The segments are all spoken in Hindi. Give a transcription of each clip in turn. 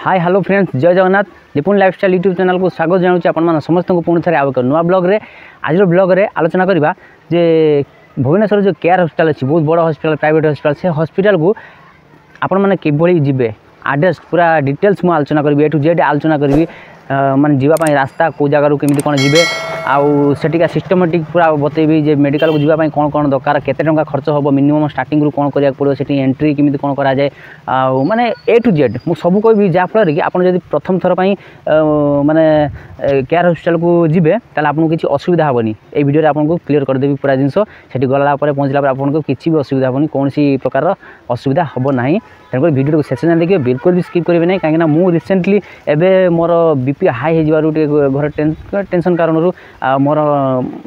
हाय हेलो फ्रेंड्स जय जगन्नाथ निपुण लाइफस्टाइल यूट्यूब चैनल को स्वागत जानुची आपण समस्त को पुणी थे आउ एक नुआ ब्लॉग रे आज ब्लॉग रे आलोचना करबा जे भुवनेश्वर जो केयर हॉस्पिटल अच्छी बहुत बड़ हॉस्पिटल प्राइवेट हॉस्पिटल से हॉस्पिटल को आपण मैंने किभली जीवे एड्रेस पूरा डिटेल्स मु आलोचना करी ए टू जेड आलोचना करी माने जीवाई रास्ता कौ जगार केमी कौन जी आउ सेटिका सिस्टमेटिक पूरा बतेबी जे मेडिकल को जीवाई कौन कौन दरकार केते टंका खर्च हम मिनिमम स्टार्टिंग रू कौन करिया पड़ो सेठी एंट्री केमी कौन करा जाए आउ माने ए टू जेड मु सब कहबी जाफल कि आपन जदि प्रथम थर पई माने केयर हॉस्पिटल को जीवे ताले आपन किछि असुविधा होबनी ए वीडियो रे आपन को क्लियर कर देबी पूरा जिंस सेठी गला पर पहुंचला पर आपन को किछि भी असुविधा होबनी कोनसी प्रकार असुविधा होबो नाही तेणुकर वीडियो को शेष जान देखिए बिल्कुल भी स्किप करेंगे नहीं कहीं मु रिसेंटली एवं मोर बीपी हाई हो घर टेंशन कारण मोर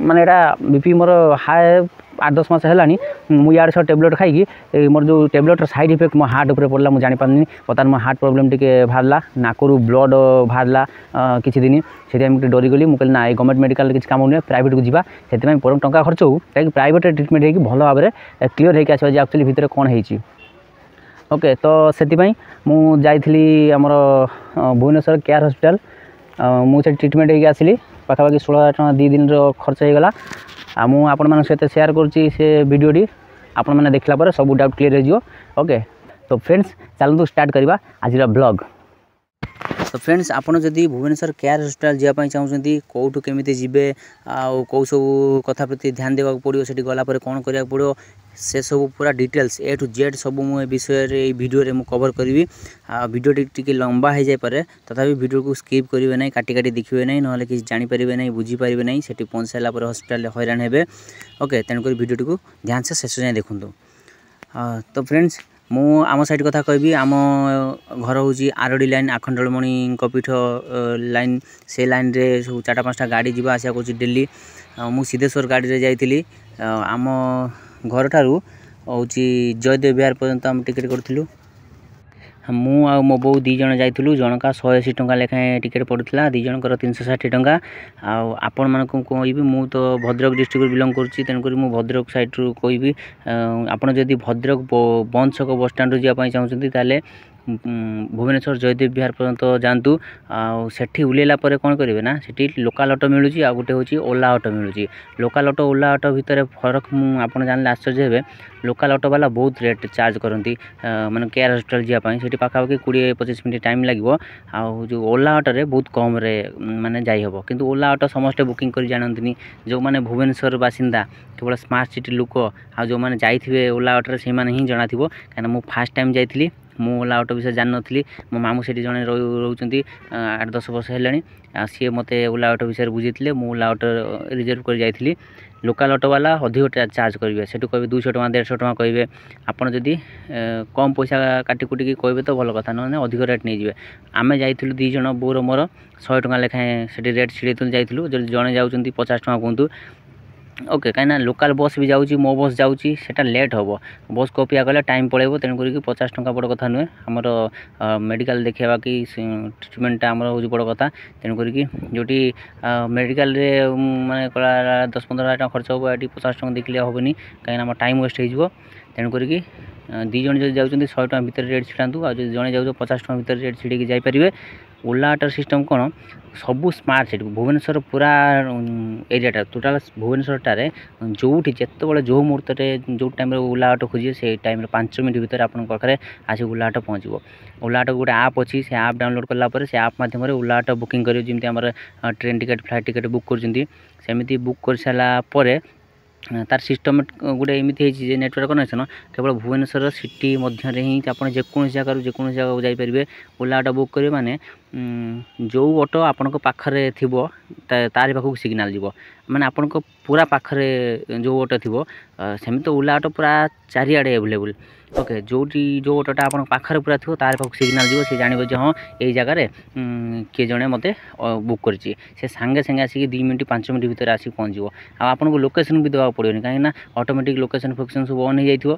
माने बीपी मोर हाई 8-10 मास है मुझे सब टेबलेट खाई मोर जो टेबलेट साइड इफेक्ट मो हार्ट उपर पड़ा मुझे जापानी बर्तमान मो हार्ट प्रोब्लेम टे बाहरला नाकरू ब्लड बाहरला किसी दिन से मुझे डरीगली मुझे ना गवर्नमेंट मेडिकल किसी कम नुहे प्राइवेट को जावा से टंका खर्च हो प्राइवेट ट्रिटमेंट हो भल भाव में क्लीयर होकर आसो एक्चुअली भितर कौन है ओके तो से मुझे आमर भुवनेश्वर केयर हॉस्पिटल मुझे ट्रिटमेंट होगी आसली पाखापाखि 16,000 टका 2 दिन खर्च होगा आपण मान सहित शेयर करुँची से वीडियोटी आपण मैंने देखला पर सब डाउट क्लियर हो ओके तो फ्रेंड्स चलतु स्टार्ट करवा आज ब्लॉग तो फ्रेंड्स आपड़ जदि भुवनेश्वर केयर हॉस्पिटल जावाई चाहते कौटू केमी जी आउ कौ सब कथा प्रति ध्यान देवा पड़ो से गलापर कौन करा पड़ो से सब पूरा डिटेल्स ए टू जेड सब मुझे विषय वीडियो में कवर करी वीडियो टी लंबा हो जाए तथापि वीडियो को स्किप करेंगे ना काटी काटी देखिए ना ना कि जानीपारे ना बुझीपारे ना से पहुँच सारापर हॉस्पिटल हैरान हे ओके तेणुक वीडियो को ध्यान से शेष जाए देखूँ तो फ्रेंड्स मु आम साइड कथा कहबी आम घर हूँ आरडी लाइन आखंडलमणि पीठ लाइन से लाइन रे सब 4-5टा गाड़ी जावा आसा कर डेली मु सिद्धेश्वर गाड़ी रे जाइली आम घर ठारू हूँ जयदेव विहार पर्यंत आम टिकेट करूँ मु आ मो बो 2 जण जाइलु जनका 180 टंका लेखाएं टिकेट पड़ता 2 जनकर 360 टंका आपण मान कहबी मु तो भद्रक डिस्ट्रिक्ट बिलंग करुँची तेणुकर मु भद्रक साइड रू कहबी आपण जदि भद्रक बंद छक बस स्टैंड जावाई चाहते ताले भुवनेश्वर जयदेव विहार पर्यंत जातु आठी उल्लेला कौन करेंगे ना से लोकाल ऑटो मिलूँ आ गोटे हूँ ओला ऑटो मिलूँ लोकाल ऑटो ओला ऑटो भितर फरक मुझे जान आश्चर्य हे लोकाल ऑटो वाला बहुत रेट चार्ज करती माने केयर हॉस्पिटल जावाई से पाखापाखि 20-25 मिनट टाइम लगे आउ जो ओला ऑटो रे बहुत कम रे माने जाई हबो किंतु ओला ऑटो समस्त बुकिंग कर जानती जो मैंने भुवनेश्वर बासिंदा केवल स्मार्ट सिटी लोक आ जो मैंने जाइए ओला ऑटो से ही जाना थी कहीं मुझे फास्ट टाइम जाइली मु ओला ऑटो विषय जान नी मो मामू से जड़े रोच 8-10 वर्ष है सी मत ओला ऑटो विषय बुझे मु ओला ऑटो रिजर्व कर जाइली लोकाल ऑटो वाला अधिक चार्ज करेंगे से कहे 200 टका 150 टका कहे आपड़ जदि कम पैसा काटी कुटिकी कहे तो भल कथा ना अधिक रेट नहीं जाए आम जाइलु 2 जण बोर मोर 100 टका लेखाएं से रेट छिड़े जाइलु जड़े जाऊँच 50 टका कहतु ओके कहीं लोकाल बस भी जाऊँगी मो बस जाऊँगी सेटा लेट हम बस कपिया कले टाइम पड़ेगा तेणुक 50 टका बड़ कथा नुहे आमर मेडिकल देखा कि ट्रिटमेंटा आमर हूँ बड़ कथा तेणुक जोटी मेडिकल रे माने 10-15 हज़ार खर्च हम ये 50 टका देखिले हेनी कहीं टाइम वेस्ट हो तेणुक 2 जण जब जाऊँच 100 टका भितर रेट छिड़ातु आ जड़े जाऊँ 50 टका भितर रेट छिड़े जापारे ओला ऑटो सिस्टम कौन सबू स्मार्ट सिटी भुवनेश्वर पूरा एरियाटा टोटाल भुवनेश्वर टारे जो जिते बड़े जो मुहूर्त जो टाइम ओला ऑटो खोजे से टाइम 5 मिनट भितर आपन पाखे आसी ओला ऑटो पहुँचो ओला ऑटो गोटे आप अच्छी से आप डाउनलोड कलापर से आप माध्यम ओला ऑटो बुकिंग कर जमी आम train ticket flight ticket book करमती बुक कर सारापर तार सिस्टम गोटे एमती है नेटवर्क कनेक्शन केवल भुवनेश्वर सिटी मध्य ही आप जेको जगह जगह जापारे ओला ऑटो बुक करेंगे माने जो ऑटो आपण पाखे थी तार पाखक सिग्नाल जीव माने आपण पूरा पाखे जो ऑटो थी सेमती तो ओला ऑटो पूरा चारिआडे एवेलेबल ओके जो ऑटोटा आप पाखे पूरा थी तार पाखक सिग्नाल जीव से जान हाँ ये जगार किए जड़े मत बुक करी सांगे सांगे आसिक 2 मिनट 5 मिनट भितर आसिक पहुँचो आपको लोकेशन भी देवा पड़ोनी कहीं ऑटोमेटिक लोकेशन फोकेशन सब ऑन हो जाइए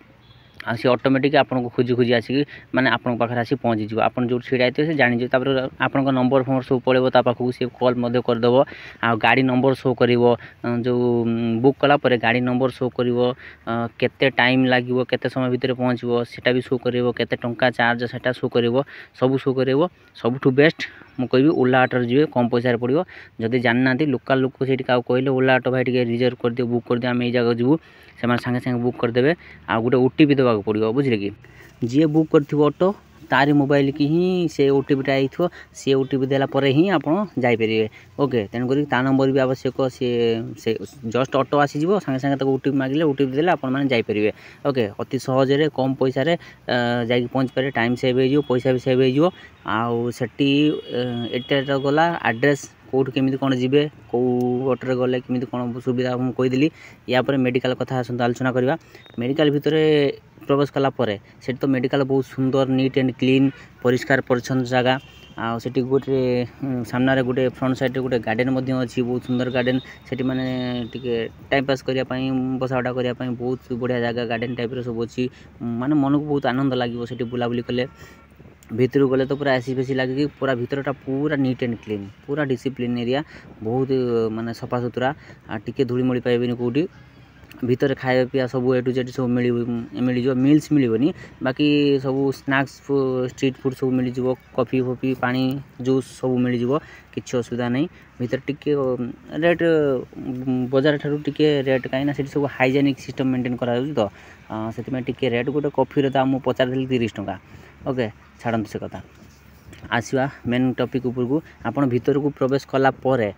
सी ऑटोमेटिक आपको खोजी खोजी आसिक माने आपन पाखे आसी पहुँची जाव आप जो छिड़ा होते से जानी तापर आपन नंबर फंबर सब पड़े पाखक सी कॉल करदेव आ गाड़ी नंबर शो कर जो बुक कलापर गाड़ी नंबर शो कर केते टाइम लगे केते समय भितर पहुँचो सेटा भी शो कर केते टंका चार्ज सेटा शो कर सब शो कर सबुठ बेस्ट मुझे कहि ओला ऑटो जी कम पैसा पड़ो जदि जाना लोकाल लोक से कहले ओला ऑटो भाई रिजर्व कर दियो बुक कर दियो आम ये जगह जीवु से सागे सागे बुक करदे आ गोटे ओटीपी देवा पड़ो बुझे कि जी बुक कर ऑटो तारी मोबाइल की ही से ओटीपीटा आई सी ओटीपी देला परे ही आप जापरेंगे ओके तेणुक ता नंबर भी आवश्यक सी जस्ट ऑटो आसीज सागे सागे ओटीपी मागिले ओटीपी देले आपरे ओके अति सहजरे कम पैसा जा पहुँच पारे टाइम सेव हो पैसा भी सेव हो आटी एटा गला एड्रेस कौट केमी कौन जी कौ ऑटो गले केमी कौन सुविधा मुझे कहीदी यापर मेडिकल कथा आलोचना करवा मेडिकल भितर प्रवेश कलापर से तो मेडिकल बहुत सुंदर नीट एंड क्लीन परिष्कार परिच्छन्न जगह आठी गोटे सामने गोटे फ्रंट साइड गोटे गार्डन अच्छी बहुत सुंदर गार्डन से मैंने टे टाइम पास करने बसा उठा करने बहुत बढ़िया जगह गार्डन टाइप सब अच्छी माने मन को बहुत आनंद लगे से बुलाबुली कले भितर गले तो पूरा एसी फेसी लगे पूरा भितरटा पूरा नीट एंड क्लीन पूरा डिसिप्लिन एरिया बहुत माने सफा सुतरा टिके धूलीमूली पाइबेनि कौटी भितर खाया पिया सब ए टू जेड सब मिल मिल्स मिलनी बाकी सब स्नैक्स स्ट्रीट फूड सब मिल कॉफी फॉफी पानी जूस सब मिल किसी असुविधा नहीं भितर टिके रेट बजार ठारू टिके रेट कहीं सब हाइजेनिक सिस्टम मेंटेन करा तो से टिके रेट गोटे कॉफी दाम पचारि 30 टंका ओके छाड़ू से कथा आसवा मेन टॉपिक उपरकू आपण भितर को प्रवेश कला परे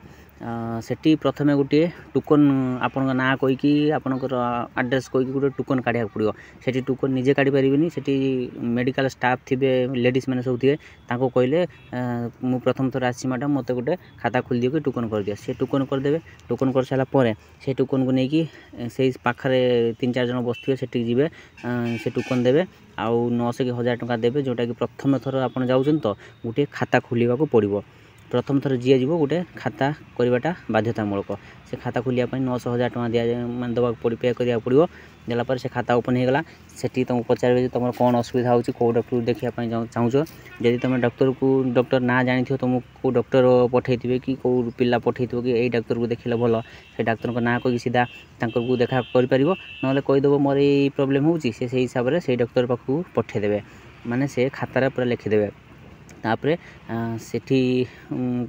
सेठी प्रथमे गोटे टोकन आपण ना कहीकि आपणकर आड्रेस कहीकि गोटे टोकन काढ़ा पड़ो से टोकन निजे काढ़ी पारिनी से मेडिकल स्टाफ थे लेडीज मैंने सब थे कहले मु प्रथम थर आसी मैडम मत गोटे खाता खोल दियो कि टोकन कर दियो से टोकन करदे टोकन कर सारापर से टोकन को लेकिन से पाखे 3-4 जन बसवे से जी से टोकन देवे आउ 900 कि 1000 टंका देवे जोटा कि प्रथम थर आप जाऊँ तो गोटे खाता खोलने को पड़ो प्रथम थर जी जीव गोटे खाता करवाटा बाध्यतामूलक से खाता खोलिया 900-1000 टंका दिया मैं दवा पे करा पड़ो देलापर से खाता ओपन होगा से तुमको पचारे तुम कौन असुविधा हो कौ डॉक्टर देखा चाहूँ जदि तुम डॉक्टर ना जानी तुमको कौ डॉक्टर पठे कि कौ पिला पठे कि यही डॉक्टर को देखिले भल से डाक्तर को ना कही सीधा को देखा कर ना कहीदेव मोर ये प्रोब्लेम हो हिसाब से डॉक्टर पाखु पठेदेवे माने से खातार पूरा लिखिदेवे तापरे सेठी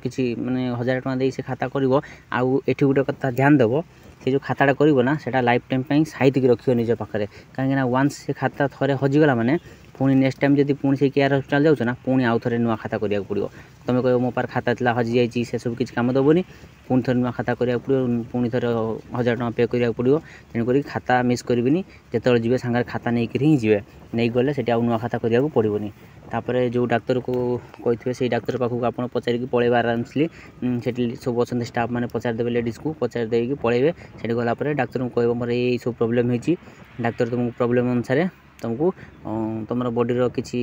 किसी माने 1000 टंका दे से खाता करिवो आउ एठी गुटे कथा ध्यान देव से जो खाताटा करिवो ना सेटा लाइफ टाइम पई साइड के रखियो निज पाखरे काहे ना वंस से खाता थरे हजिगला माने पुणी नेक्स्ट टाइम जब पुणी से केयर हॉस्पिटल जाऊँ ना पुणी आउ थे नुआ खाता करा पड़ो तुम कह मो पार खाता था हजि जाइए से सब किसी कम दबनी पुणी थे नुआ खाता करा पड़ो पुणी थे 1000 टंका पे करा पड़ो तेणुक खाता मिस करेंगे जिते जी सांगे खाता नहीं ही जी नहीं गले से नुआ खाता करा पड़ोनी तापर जो डाक्तर को कही से डाक्तर पाखक आप पचारिक पलैबे आरामसली से सब अच्छा स्टाफ मैंने पचारदेवे लेडीज को पचार देकी पलैबे से गलापर डाक्तर को कह मोर ये सब प्रोब्लेम होती डाक्तर तुमको प्रोब्लेम अनुसार तुमको तुम बॉडीर किसी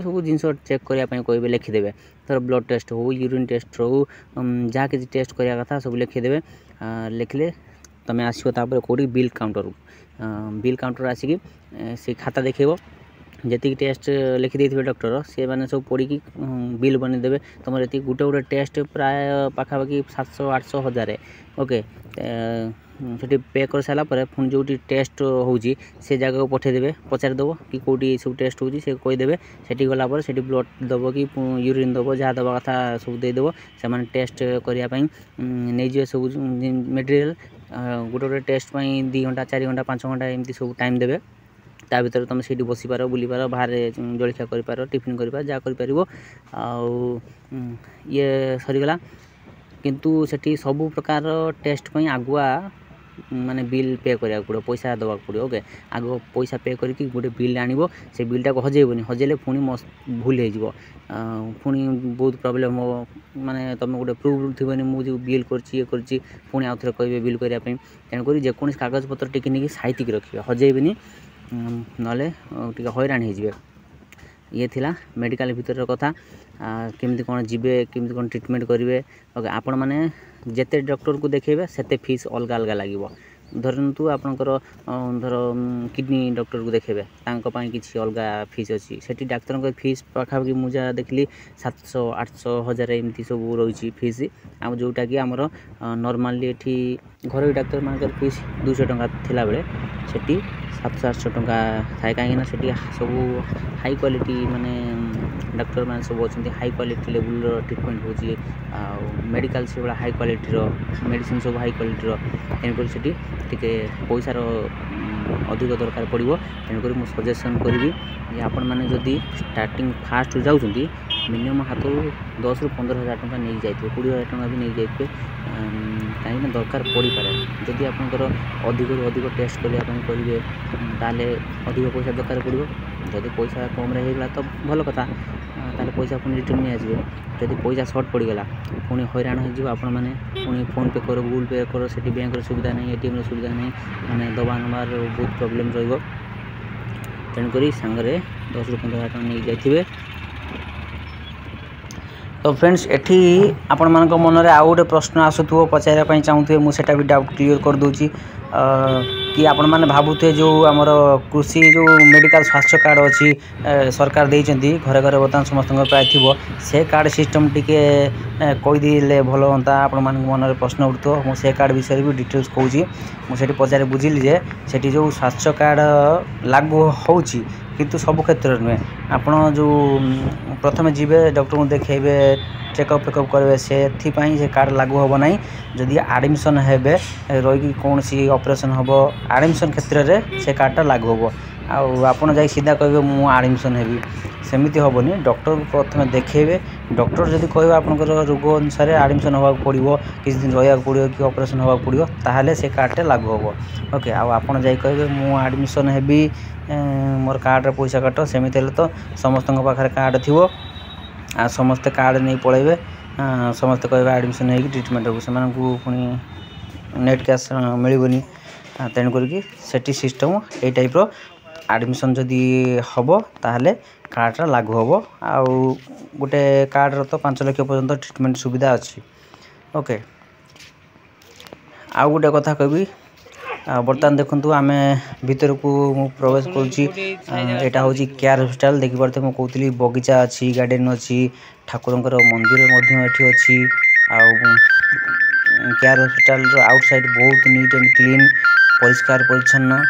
सब जिनस चेक करने कहे लिखिदेवे थर ब्लड टेस्ट हो यूरिन टेस्ट हो जहाँ किसी टेस्ट कराया कथा सब लिखिदेवे लिखले तुम आसो कौटी बिल काउंटर आसिक से खाता देखेब जी टेस्ट लिखिदे डॉक्टर से मैंने सब पढ़ी बिल बनईदेवे तुम ये गोटे गोटे टेस्ट प्राय पाखापाखि 700-800 1000 ओके से पे कर सारापर पुणी जो टेस्ट हो जगह को पठेदेवे पचारिदेव कि कौटी सब टेस्ट होती से कहीदेवे से गलापर से ब्लड दब कि यूरिन दब जहाँ दवा कथा सब देदेव से टेस्ट करने नहीं सब मेटेरियल गोटे गोटे टेस्ट 2 घंटा 4 घंटा 5 घंटा एमती सब टाइम देवे ता भीतर तुम से बसी पार बुली पार बाहर जलखिया कर टिफिन कर जहाँ कर ये सरीगला किंतु सेठी सबु प्रकार टेस्ट पई आगुआ माने बिल पे करा पड़ो पैसा दवा पड़ो ओके आग पैसा पे करके गोटे बिल आनिबो से बिलटा को हजेबनी हजेले पुणी भूल हो पुणी बहुत प्रोब्लेम हो माने तुम गोटे प्रूफ थी मुझे बिल कर पुणी आउ थे कहे बिल करने तेणुक जेकोसी कागज पत्र टिके नहीं साइतिक रखिए हजेबनी ना हैरान हो ये थिला मेडिकल भितर कथा केमती कौन जीवे केमती कौन ट्रीटमेंट करेंगे ओके आपण मैंने जिते डॉक्टर को देखेबे सेते फीस अलग अलग लगे धरतु आपणकर धर किडनी डॉक्टर को देखेबे किसी अलग फीस अच्छी से डाक्तर फीस पाखापाखि मुझे देखली 700 800 1000 एमती सब रही फीस आम जोटा कि आमर नॉर्मली एठी घर डाक्तर मान फीस 200 टंका थिला बेले सेठी 700 800 टंका थाए कहीं सब हाई क्वालिटी माने डाक्तर मैंने सब अच्छे हाई क्वालिटी लेवल ट्रिटमेंट हो मेडिकल से भाई हाई क्वालिटी मेडिसिन सब हाई क्वालिटी तेणुक से पैसार अधिक दरकार पड़ो तेणुक मुझे सजेसन करी आपण मैंने जदि स्टार्टिंग फास्ट जाऊँगी मिनिमम हाथ 10 ରୁ 15,000 टंका नहीं जाइए 20,000 टंका भी नहीं जाइए कहीं दरकार पड़ पारे जदि आपंकर अधिक अधिक टेस्ट करने करेंगे ताले अधिक पैसा दरकार पड़ो जदि पैसा कम रहीगला तो भल कथा ताले पैसा पुणी रिटर्न नहीं आसो जदि पैसा सर्ट पड़गला पुणी हैरान हो आपण मैंने पुणी फोन पे कर गूगल पे कर से बैंक सुविधा नहीं एटीएम सुविधा नहीं मैंने दबा नबार बहुत प्रोब्लेम रही तेणुक सांगे 10 ରୁ 15,000 टंका नहीं जाइए। तो फ्रेंड्स एठी आपण मानक मन में आउ गोटे प्रश्न आसुथो पचारे चाहूथे मुझे भी डाउट क्लियर कर दूची कि आपण मैंने भावुथे जो आमर कृषि जो मेडिकल स्वास्थ्य कार्ड अच्छी सरकार देइचंती घरे घरे बर्तमान समस्त प्राय थी से कार्ड सिस्टम टिके कहीदे भल हाँ आपण मान मन में प्रश्न उठो मुझे कार्ड विषय भी डिटेल्स कहूँ मुझे पचारे बुझिली जे सेठी जो स्वास्थ्य कार्ड लागू होची किंतु सब क्षेत्र नुहे आपण जो प्रथम जीवे डॉक्टर को देखेबे चेकअप फेकअप करेंगे से कार्ड लागू हम ना जदि आडमिशन हेबे रही कौन सी ऑपरेशन हम आडमिशन क्षेत्र में से कार्डटा लागू हम आपड़ जा सीधा कहे मु आडमिशन हेबी सेमती हेनी डॉक्टर को प्रथम देखेबे डॉक्टर जदि कह आपंकर रोग अनुसार आडमिशन होगा पड़ो किसी दिन रहा पड़ो कि ऑपरेशन होगा पड़ो ताहले से कार्डटा लागू हम ओके आपड़ जा कहे मु आडमिशन हेबी मोर कार्ड पैसा काट सेमती तो समस्त पाखे कार्ड थी आ समस्ते कार्ड नहीं पलैबे समस्ते कहे आडमिशन हो ट्रिटमेंट हो से पुणी नेट कैश मिलनी तेणुक सेठी सिस्टम ये टाइप आडमिशन जदि हम ताहले कार्डटा लागू हम आउ गोटे कार्ड तो 5 लाख पर्यंत ट्रिटमेंट सुविधा अच्छी ओके। आउ गोटे कथा कहबी बर्तमान देखु आम भीतर को प्रवेश करा हूँ केयर हॉस्पिटल देखी पारे मुझे कहती बगीचा अच्छी गार्डन अच्छी ठाकुरंकर मंदिर अच्छी केयर हॉस्पिटल आउटसाइड बहुत नीट एंड क्लीन परिष्कार परिच्छन्न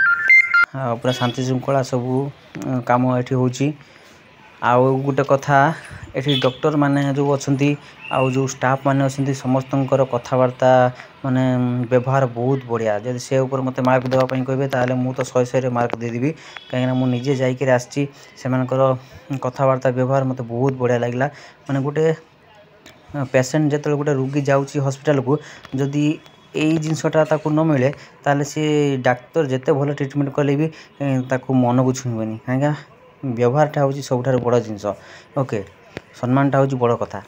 पूरा शांति श्रृंखला सबू काम ये होची। आउ गोटे कथा ये डॉक्टर माने जो अच्छा जो स्टाफ माने अच्छा समस्तंकर कथबार्ता माने व्यवहार बहुत बढ़िया जब से ऊपर मत मार्क देवाई कहे ताले मु तो 100 मार्क देदेवी कहीं मुझे जाकर आसी कथबार्ता व्यवहार मत बहुत बढ़िया लगे माने गोटे पेसेंट जो गोटे रोगी जाऊँगी हॉस्पिटल को जदि यही जिनसटा न मिले ताले सी डाक्तर जिते भल ट्रिटमेंट कले भी मन को छुईबनी कहीं व्यवहारटा हूँ सब बड़ जिनस ओके सम्मानटा हूँ बड़ कथा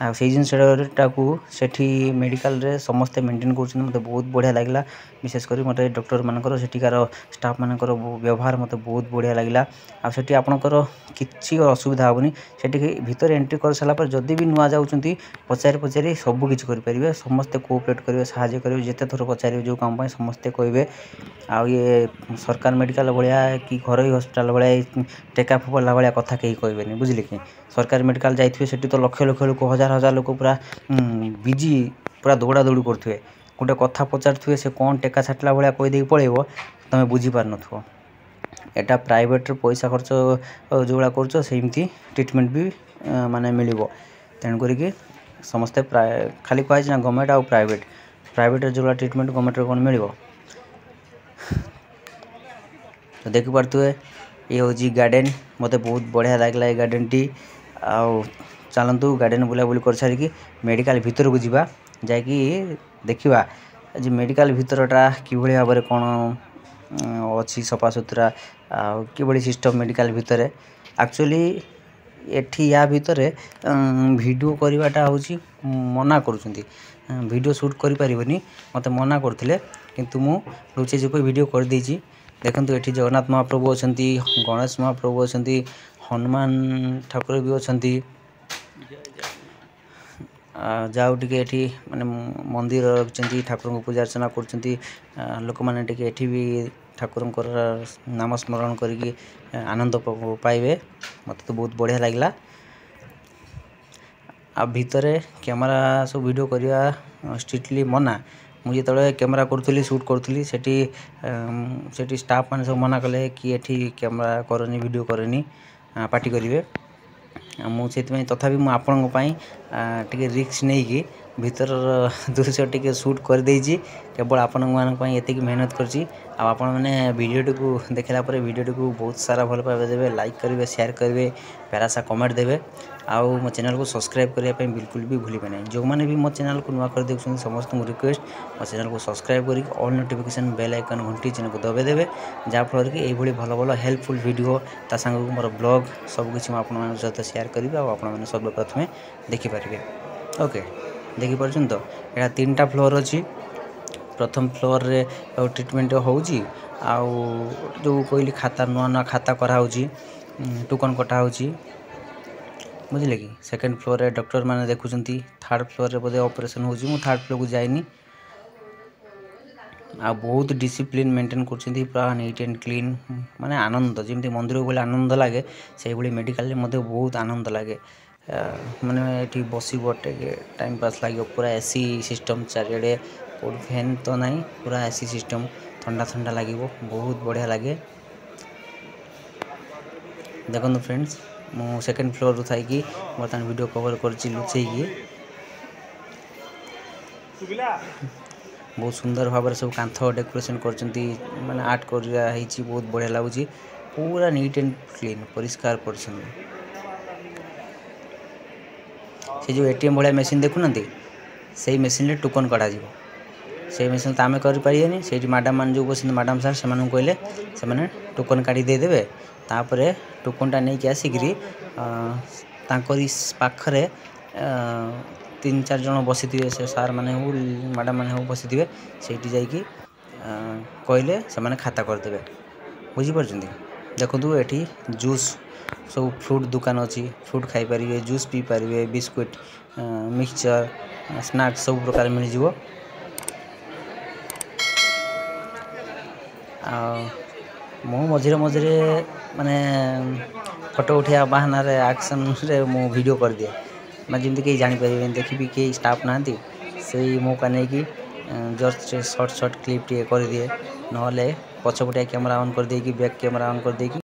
आ से जिनटा को सेठी मेडिकल रे समस्ते मेंटेन कर मत बहुत बढ़िया लगे विशेषकर मत डॉक्टर मानकर सेठिकार स्टाफ मानकर व्यवहार मत बहुत बढ़िया लगे आठी आपणकर किसी असुविधा हेनी से भितर एंट्री कर सारा जदि भी नुआ जाऊँच पचारि पचारि सबकि करेंगे समस्ते कोऑपरेट करेंगे साहाय्य करेंगे जिते थर पचारे जो काम समस्ते कहे आ ये सरकार मेडिकल भाया कि घर हॉस्पिटल भाया टेका फोपड़ा भाया कथा कहीं कहे बुझे कि सरकारी मेडिकल जाइए से तो लक्ष लक्ष लोक हजार हजार लोक पूरा बिजी पूरा दौड़ा दौड़ी करुवे गोटे कथा पचारे से कौन टेका छाटला भाया कहीदे पलैब तुम बुझीपार नुह एटा प्राइवेट पैसा खर्च जो भाया करमती ट्रिटमेंट भी माने मिल तेणुक समस्ते प्राय खाली कहुई ना गवर्नमेंट आउ प्राइवेट जो भाया ट्रिटमेंट गवर्नमेंट कौन मिल तो देखी पारे ये हूँ गार्डन मत बहुत बढ़िया लगे गार्डन टी आउ चलतु गार्डन बुलाबुली कर सारी मेडिकल भितर को जीवा जाकि देखा आज मेडिकल भितरटा कि भाव में कौन अच्छी सफा सुतरा कि सिस्टम मेडिकल भितर एक्चुअली एठी या भितर वीडियो करवाटा हूँ मना करुँच वीडियो शूट करें मत मना करते किंतु मु लुचे चुप वीडियो कर देछि देखु ये जगन्नाथ महाप्रभु अच्छा गणेश महाप्रभु अच्छा हनुमान ठाकुर भी अच्छा जाऊ टिके एठी माने मंदिर रखचंती ठाकुर को पूजा अर्चना करचंती लोक माने टिके एठी भी ठाकुर को नाम स्मरण करिकी आनंद पाइबे मते तो बहुत बढ़िया लागला आ भितरे कैमरा सब वीडियो करिया स्ट्रिक्टली मना मुझे तले कैमरा करथुली शूट करथुली सेठी स्टाफ माने सब मना कले कि एठी कैमरा करनी वीडियो करनी पार्टी करिवे मुझे तथापि मु आपण टिके रिस्क नहीं कि भीतर दृश्य टिके शूट कर देइछि केवल आपण मान एतिक मेहनत करछि आपण मैंने वीडियो को देखला पर वीडियो को बहुत सारा भल पाइबे देबे लाइक करेंगे शेयर करेंगे प्यारा सा कमेंट देबे आउ मो चैनल को सब्सक्राइब करने बिल्कुल भी भूलिबे नहीं जो मैंने भी मो चैनल को नुआ कर देखुं समस्त रिक्वेस्ट मो चैनल को सब्सक्राइब करी ऑल नोटिफिकेशन बेल आइकन घंटी चिन्ह को दबे देबे जहाँफल कि यही भल भल हेल्पफुल वीडियो ता संग मोर ब्लॉग सबकिछ सहित शेयर करी आपने सर्वप्रथमें देखिपारे ओके देखिपार तो यहाँ 3टा फ्लोर अच्छी प्रथम फ्लोर रे ट्रीटमेंट होउची आउ जो कहली खाता नुआ नुआ खाता कराऊँगी टोकन कटा होची बुझे कि सेकेंड फ्लोर रे डॉक्टर माने देखुचंती थर्ड फ्लोर रे बोधे ऑपरेशन होची मु थर्ड फ्लोर को जाइनी आ बहुत डिसिप्लिन मेंटेन करछंती पूरा नीट एंड क्लीन माने आनंद जेमती मंदिर को आनंद लागे से भली मेडिकल मते बहुत आनंद लागे माने एठी बसी बटे टाइम पास लागे पूरा एसी सिस्टम चारिडे कोड फैन तो नहीं पूरा एसी सिस्टम ठंडा ठंडा लगे बहुत बढ़िया लगे देखो फ्रेंड्स मु सेकेंड फ्लोर रु थी बर्तमान वीडियो कवर कर लुचेकी बहुत सुंदर भाव सब कांथ डेकोरेशन करचंती माने आर्ट करिया हिची बहुत बढ़िया लगुची पूरा नीट एंड क्लीन परिष्कार परिच्छन्न से जो एटीएम भाया मेसीन देखुना से मेसीन रे टोकन कटा जीवो से मेसीन तो आम करें से मैडम मान जो बस मैडम सार से कहले से टोकन काढ़ी देदेवे तापर टोकन टा नहीं आसिकी पाखरे 3-4 जन बसी थे से सार मैंने हो मैडम मैंने हो बसी थे से कहले से खाता करदे बुझीपार देखो ये जूस सब फ्रूट दुकान अच्छी फ्रूट खाई पारे जूस पी पारे बिस्कुट मिक्सचर स्नैक्स सब प्रकार मिल जाव मो मझे मझे माने फोटो उठा बहाना एक्शन रे मो वीडियो कर दिए मैं जमी कहीं जापर देखी कई स्टाफ ना से मौका नहीं कि जस्ट शॉर्ट क्लिप टे कर दिए ना पछपटिया कैमरा ऑन कर देकी बैक कैमरा ऑन कर देकी